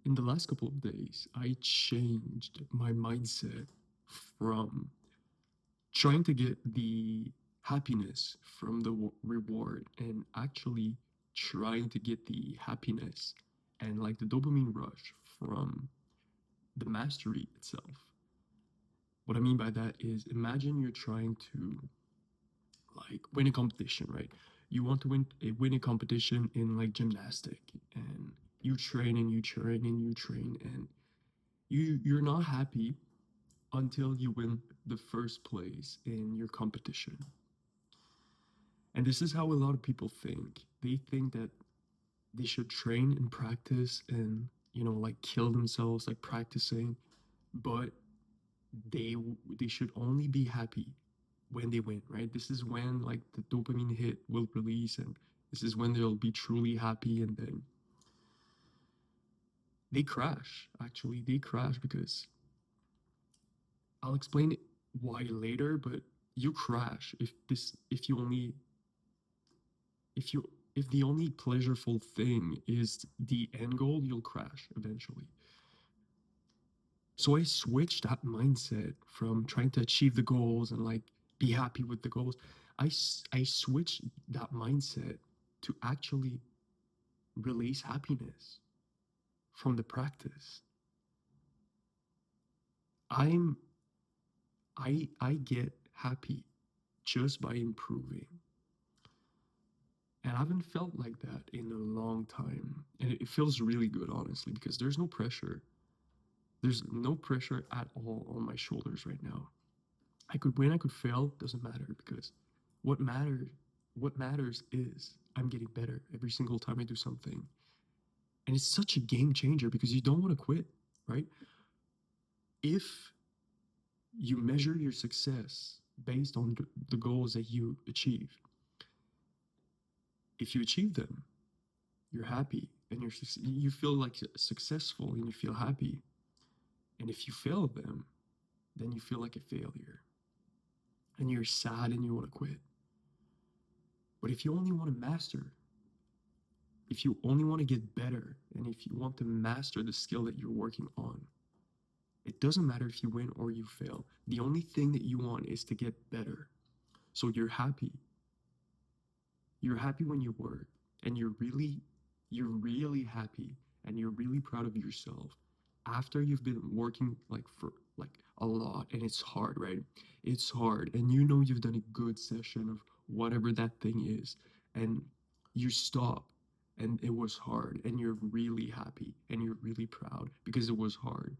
in the last couple of days, I changed my mindset from trying to get the happiness from the reward and actually trying to get the happiness and like the dopamine rush from the mastery itself. What I mean by that is imagine you're trying to like win a competition, right? You want to win a competition in like gymnastic and you train and you train and you train and you're not happy until you win the first place in your competition. And this is how a lot of people think. They think that they should train and practice and, like kill themselves like practicing, but they they should only be happy when they win, right? This is when like the dopamine hit will release and this is when they'll be truly happy and then they crash. Actually, they crash because I'll explain why later, but you crash if you only if you if the only pleasureful thing is the end goal, you'll crash eventually. So I switched that mindset from trying to achieve the goals and like be happy with the goals. I switched that mindset to actually release happiness from the practice. I'm I get happy just by improving. And I haven't felt like that in a long time. And it feels really good, honestly, because there's no pressure. There's no pressure at all on my shoulders right now. I could win, I could fail, doesn't matter because what matters what matters is I'm getting better every single time I do something. And it's such a game changer because you don't want to quit, right? If you measure your success based on the goals that you achieve, if you achieve them, you're happy and you feel like successful and you feel happy. And if you fail them, then you feel like a failure and you're sad and you want to quit. But if you only want to master, if you only want to get better, and if you want to master the skill that you're working on, it doesn't matter if you win or you fail. The only thing that you want is to get better. So you're happy. You're happy when you work and you're really happy and you're really proud of yourself after you've been working like for like a lot and it's hard, right? It's hard and you know you've done a good session of whatever that thing is and you stop and it was hard and you're really happy and you're really proud because it was hard.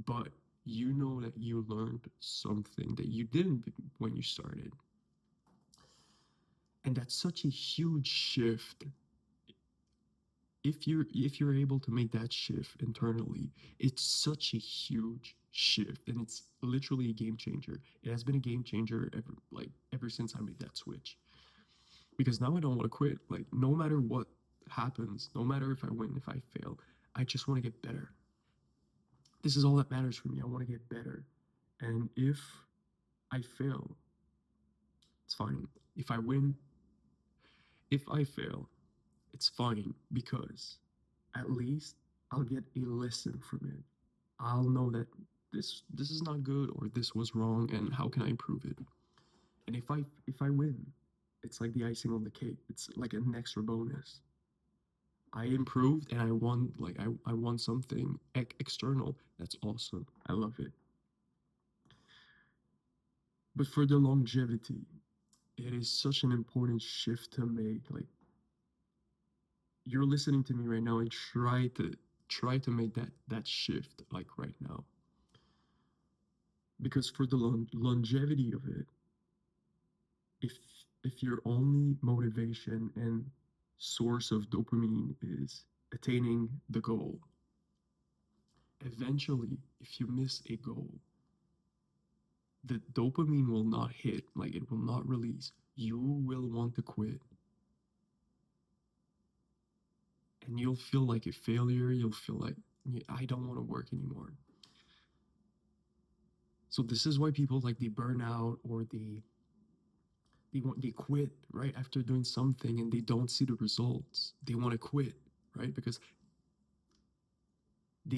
But you know that you learned something that you didn't when you started. And that's such a huge shift. If you're able to make that shift internally, it's such a huge shift and it's literally a game changer. It has been a game changer ever since I made that switch. Because now I don't want to quit. Like no matter what happens, no matter if I win, if I fail, I just want to get better. This is all that matters for me. I want to get better. And if I fail, it's fine. If I win, if I fail, it's fine because at least I'll get a lesson from it. I'll know that this is not good or this was wrong and how can I improve it? And if I win, it's like the icing on the cake. It's like an extra bonus. I improved and I won like I won something external. That's awesome. I love it. But for the longevity, it is such an important shift to make. Like you're listening to me right now and try to make that shift like right now because for the longevity of it, if if your only motivation and source of dopamine is attaining the goal, eventually if you miss a goal, the dopamine will not hit, like it will not release. You will want to quit and you'll feel like a failure. You'll feel like I don't want to work anymore. So this is why people like they burn out or they quit right after doing something and they don't see the results. They want to quit, right? Because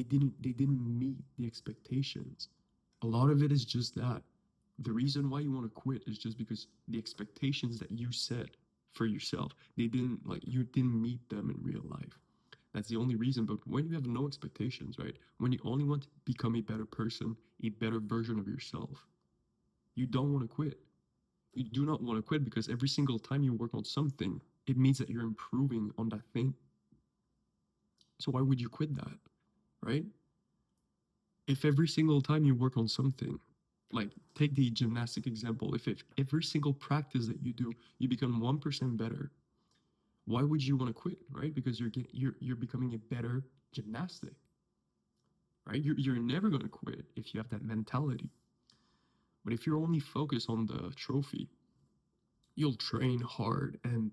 they didn't meet the expectations. A lot of it is just that. The reason why you want to quit is just because the expectations that you set for yourself, they didn't like you didn't meet them in real life. That's the only reason. But when you have no expectations, right? When you only want to become a better person, a better version of yourself, you don't want to quit. You do not want to quit because every single time you work on something, it means that you're improving on that thing. So why would you quit that, right? If every single time you work on something, like take the gymnastic example, if every single practice that you do, you become 1% better, why would you want to quit, right? Because you're becoming a better gymnastic, right? You're never going to quit if you have that mentality. But if you're only focused on the trophy, you'll train hard, and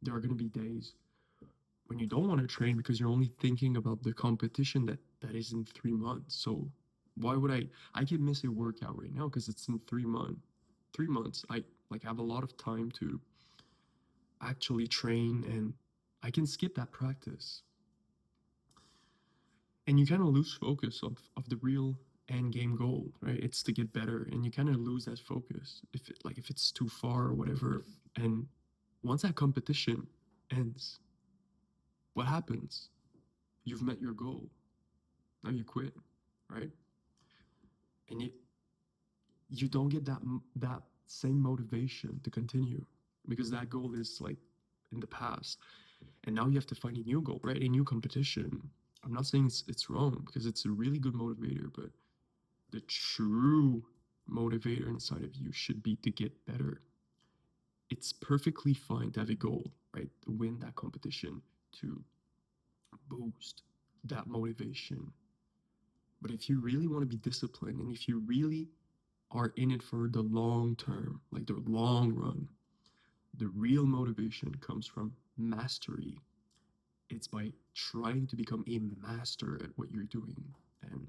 there are going to be days when you don't want to train because you're only thinking about the competition that is in 3 months. So why would I can miss a workout right now because it's in 3 months. 3 months I like have a lot of time to actually train, and I can skip that practice. And you kind of lose focus of the real end game goal, right? It's to get better, and you kind of lose that focus if it's too far or whatever. And once that competition ends, what happens? You've met your goal. Now you quit, right? And you don't get that same motivation to continue because that goal is like in the past, and now you have to find a new goal, right? A new competition. I'm not saying it's wrong because it's a really good motivator, but the true motivator inside of you should be to get better. It's perfectly fine to have a goal, right? To win that competition, to boost that motivation. But if you really want to be disciplined and if you really are in it for the long term, like the long run, the real motivation comes from mastery. It's by trying to become a master at what you're doing. And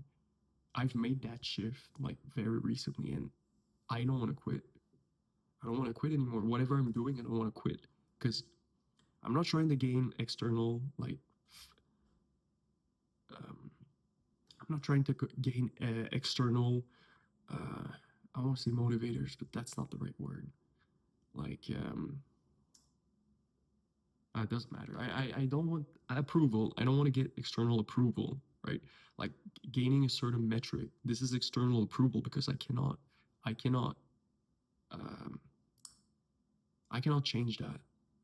I've made that shift like very recently, and I don't want to quit. I don't want to quit anymore. Whatever I'm doing, I don't want to quit because I'm not trying to gain external like um, I'm not trying to gain external. Uh, I want to say motivators, but that's not the right word. Like it doesn't matter. I don't want approval. I don't want to get external approval, right? Like gaining a certain metric. This is external approval because I cannot, um, I cannot change that,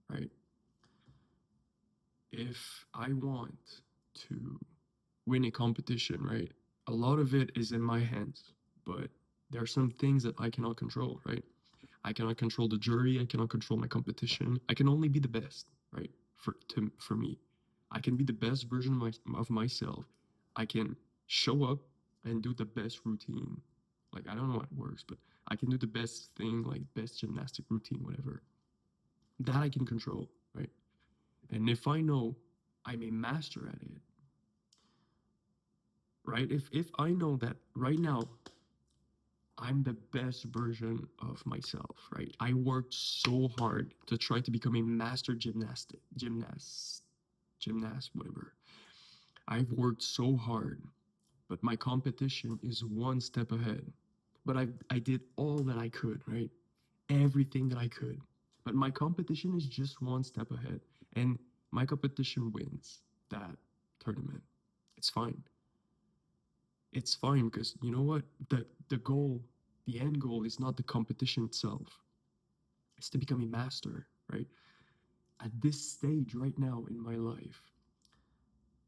right? If I want to win a competition, right? A lot of it is in my hands, but there are some things that I cannot control, right? I cannot control the jury. I cannot control my competition. I can only be the best, right? For me, I can be the best version of myself. I can show up and do the best routine. Like I don't know how it works, but I can do the best thing, like best gymnastic routine, whatever. That I can control, right? And if I know I'm a master at it, right? If I know that right now I'm the best version of myself, right? I worked so hard to try to become a master gymnast, whatever. I've worked so hard, but my competition is one step ahead. But I did all that I could, right? Everything that I could. But my competition is just one step ahead. And my competition wins that tournament. It's fine. It's fine because you know what? The goal, the end goal is not the competition itself. It's to become a master, right? At this stage right now in my life,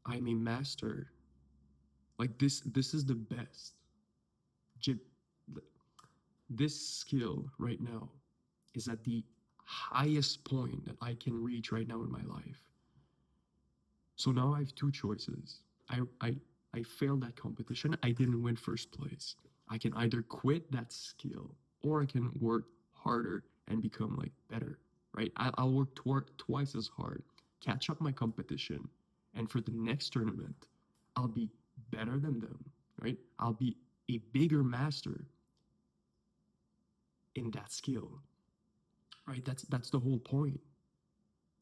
I'm a master. Like this is the best. Gy- This skill right now is at the highest point that I can reach right now in my life. So now I have two choices. I failed that competition. I didn't win first place. I can either quit that skill or I can work harder and become like better, right? I'll work twice as hard, catch up my competition, and for the next tournament, I'll be better than them, right? I'll be a bigger master in that skill, right? That's the whole point.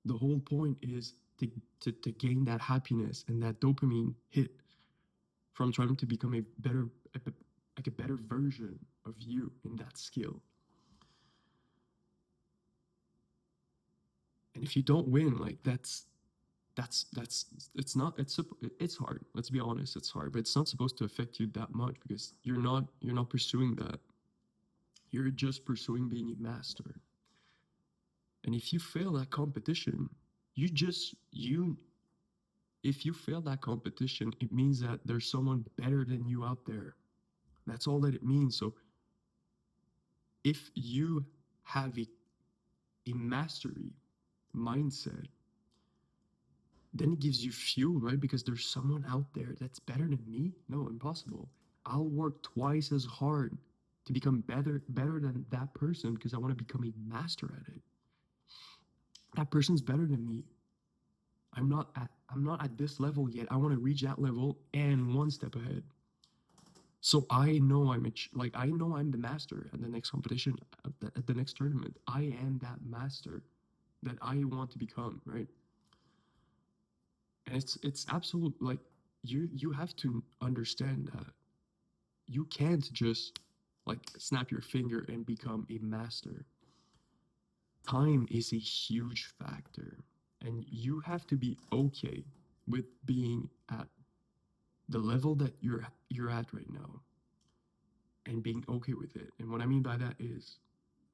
The whole point is to gain that happiness and that dopamine hit, from trying to become a better, like a better version of you in that skill. And if you don't win, like that's it's hard. Let's be honest, it's hard, but it's not supposed to affect you that much because you're not pursuing that. You're just pursuing being a master. And if you fail that competition, you if you fail that competition, it means that there's someone better than you out there. That's all that it means. So if you have a mastery mindset, then it gives you fuel, right? Because there's someone out there that's better than me. No, impossible. I'll work twice as hard to become better than that person because I want to become a master at it. That person's better than me. I'm not at this level yet. I want to reach that level and one step ahead. So I know I know I'm the master at the next competition, at the next tournament. I am that master that I want to become, right? And it's absolute like you have to understand that you can't just like snap your finger and become a master. Time is a huge factor, and you have to be okay with being at the level that you're at right now and being okay with it. And what I mean by that is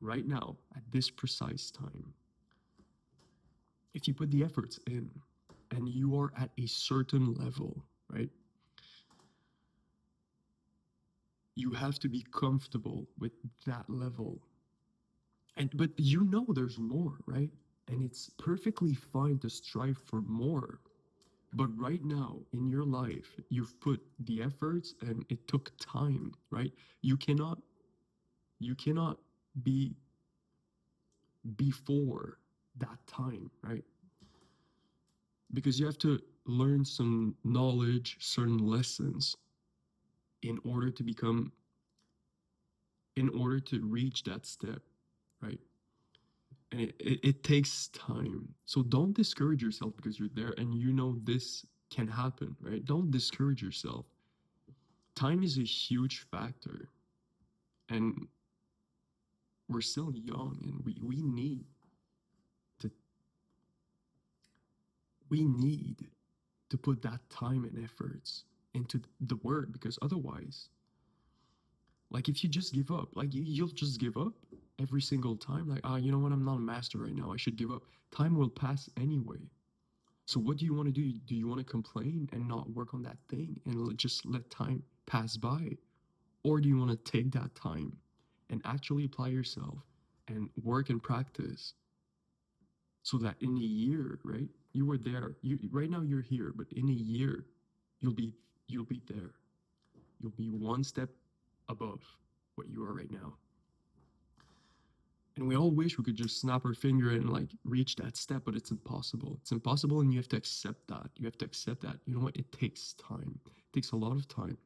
right now at this precise time, if you put the efforts in and you are at a certain level, right? You have to be comfortable with that level. And but you know there's more, right? And it's perfectly fine to strive for more. But right now in your life, you've put the efforts and it took time, right? You cannot you cannot be before that time, right? Because you have to learn some knowledge, certain lessons in order to become in order to reach that step, right? And it takes time. So don't discourage yourself because you're there and you know this can happen, right? Don't discourage yourself. Time is a huge factor. And we're still young and to we need to put that time and efforts into the work because otherwise, like if you just give up, like you'll just give up every single time. Like, you know what? I'm not a master right now. I should give up. Time will pass anyway. So what do you want to do? Do you want to complain and not work on that thing and just let time pass by? Or do you want to take that time and actually apply yourself and work and practice so that in a year, right? You were there. You right now you're here, but in a year you'll be you'll be there. You'll be one step above what you are right now. And we all wish we could just snap our finger and like reach that step, but it's impossible. It's impossible, and you have to accept that. You have to accept that. You know what? It takes time. It takes a lot of time.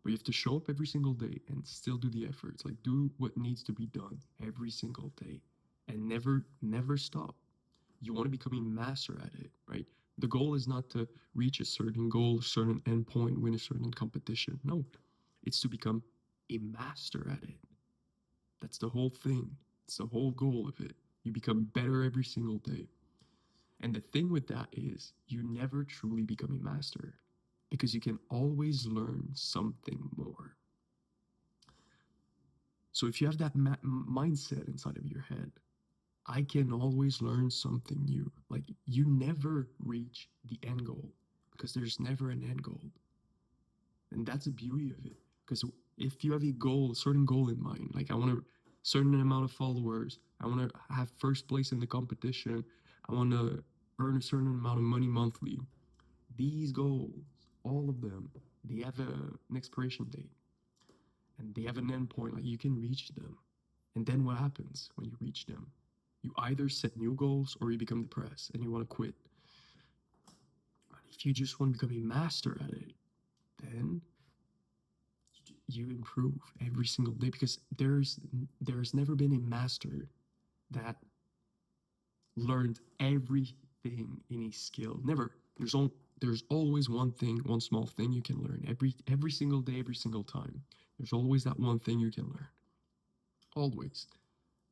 But you have to show up every single day and still do the efforts. Like do what needs to be done every single day. And never stop. You want to become a master at it, right? The goal is not to reach a certain goal, certain endpoint, win a certain competition. No, it's to become a master at it. That's the whole thing. It's the whole goal of it. You become better every single day. And the thing with that is, you never truly become a master because you can always learn something more. So if you have that mindset inside of your head, I can always learn something new. Like you never reach the end goal because there's never an end goal. And that's the beauty of it. Because if you have a goal, a certain goal in mind, like I want a certain amount of followers, I want to have first place in the competition, I want to earn a certain amount of money monthly. These goals, all of them, they have an expiration date and they have an end point. Like you can reach them. And then what happens when you reach them? You either set new goals or you become depressed and you want to quit. But if you just want to become a master at it, then you improve every single day because there's never been a master that learned everything in a skill. Never. There's always one thing, one small thing you can learn every single day, every single time. There's always that one thing you can learn. Always.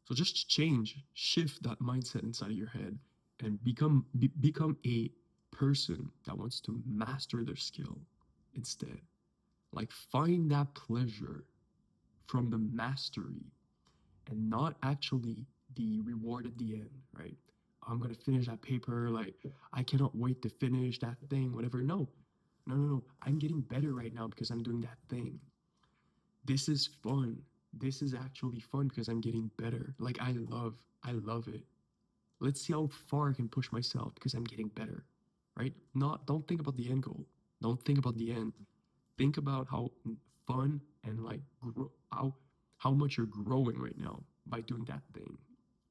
So just change, shift that mindset inside of your head and become a person that wants to master their skill instead. Like find that pleasure from the mastery and not actually the reward at the end, right? I'm gonna finish that paper, like I cannot wait to finish that thing, whatever. No, no, no, no. I'm getting better right now because I'm doing that thing. This is fun. This is actually fun because I'm getting better. Like I love it. Let's see how far I can push myself because I'm getting better, right? Not don't think about the end goal. Don't think about the end. Think about how fun and like how much you're growing right now by doing that thing.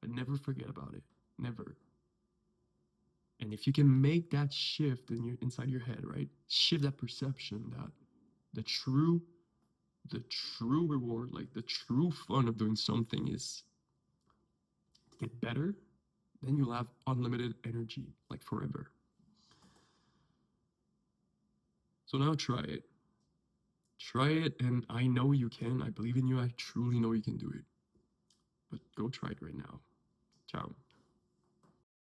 And never forget about it. Never. And if you can make that shift in your inside your head, right? Shift that perception that the true the true reward, like the true fun of doing something is get better, then you'll have unlimited energy, like forever. So now try it. Try it, and I know you can. I believe in you. I truly know you can do it. But go try it right now. Ciao.